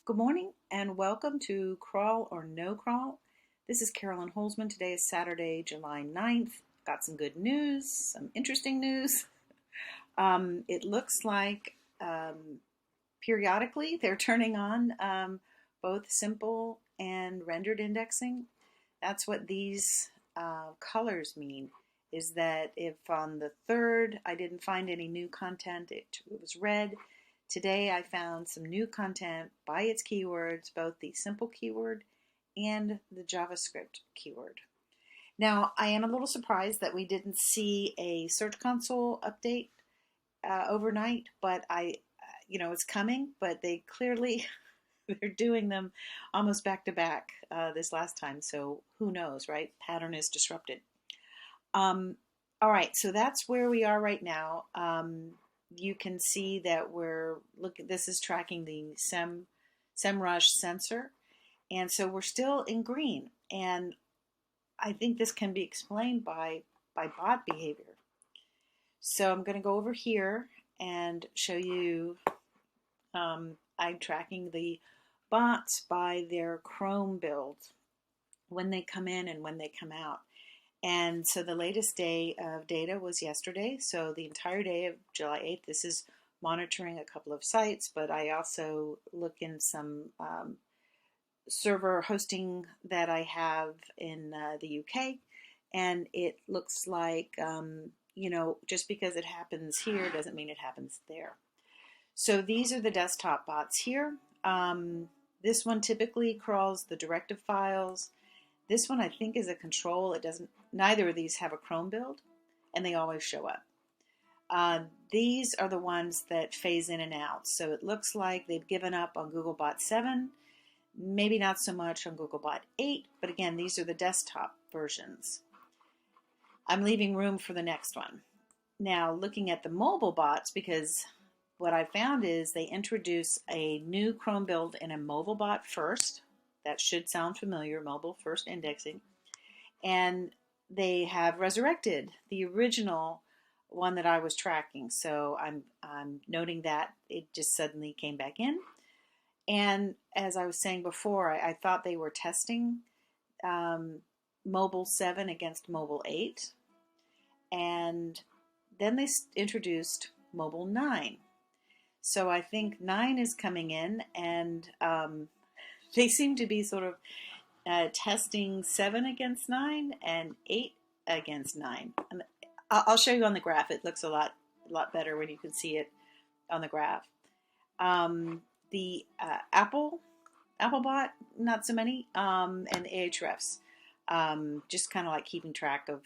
Good morning and welcome to Crawl or No Crawl. This is Carolyn Holzman. Today is Saturday, July 9th. Got some good news, some interesting news. It looks like periodically they're turning on both simple and rendered indexing. That's what these colors mean, is that if on the 3rd I didn't find any new content, it was red. Today I found some new content by its keywords, both the simple keyword and the JavaScript keyword. Now, I am a little surprised that we didn't see a Search Console update overnight, but it's coming, but they clearly, they're doing them almost back to back this last time, so who knows, right? Pattern is disrupted. All right, so that's where we are right now. You can see that this is tracking the SEMrush sensor, and so we're still in green, and I think this can be explained by bot behavior. So I'm going to go over here and show you I'm tracking the bots by their Chrome build, when they come in and when they come out. And so the latest day of data was yesterday, so the entire day of July 8th. This is monitoring a couple of sites, but I also look in some server hosting that I have in the UK, and it looks like, just because it happens here doesn't mean it happens there. So these are the desktop bots here. This one typically crawls the directive files. This one I think is a control. Neither of these have a Chrome build, and they always show up. These are the ones that phase in and out. So it looks like they've given up on Googlebot 7, maybe not so much on Googlebot 8, but again, these are the desktop versions. I'm leaving room for the next one. Now, looking at the mobile bots, because what I found is they introduce a new Chrome build in a mobile bot first. That should sound familiar, mobile first indexing. And they have resurrected the original one that I was tracking. So I'm noting that it just suddenly came back in. And as I was saying before, I thought they were testing mobile 7 against mobile 8. And then they introduced mobile 9. So I think 9 is coming in, and they seem to be sort of testing 7 against 9 and 8 against 9. And I'll show you on the graph. It looks a lot better when you can see it on the graph. The Applebot, not so many, and Ahrefs, just kind of like keeping track of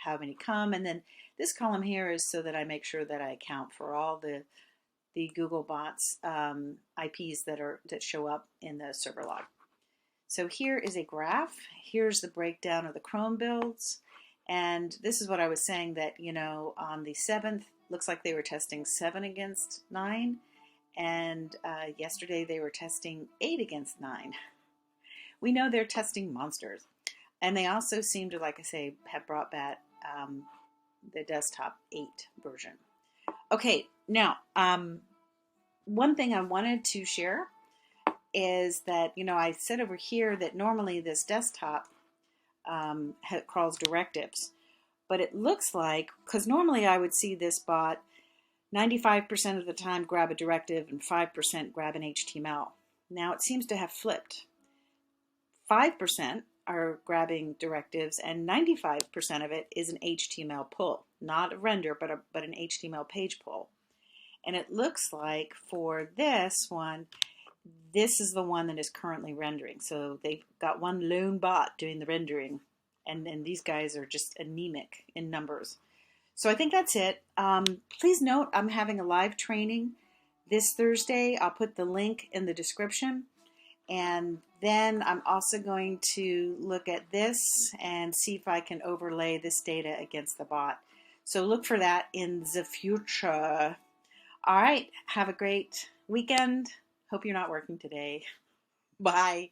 how many come. And then this column here is so that I make sure that I account for all the Google bots IPs that show up in the server log. So here is a graph. Here's the breakdown of the Chrome builds. And this is what I was saying, that, on the 7th, looks like they were testing 7 against 9. And yesterday they were testing 8 against 9. We know they're testing monsters. And they also seem to, like I say, have brought back the desktop 8 version. Okay, now, one thing I wanted to share is that, I said over here that normally this desktop crawls directives, but it looks like, because normally I would see this bot 95% of the time grab a directive and 5% grab an HTML. Now it seems to have flipped. 5% are grabbing directives, and 95% of it is an HTML pull, not a render, but an HTML page pull. And it looks like for this one, this is the one that is currently rendering. So they've got one lone bot doing the rendering, and these guys are just anemic in numbers. So I think that's it. Please note, I'm having a live training this Thursday. I'll put the link in the description. And then I'm also going to look at this and see if I can overlay this data against the bot. So look for that in the future. All right, have a great weekend. Hope you're not working today. Bye.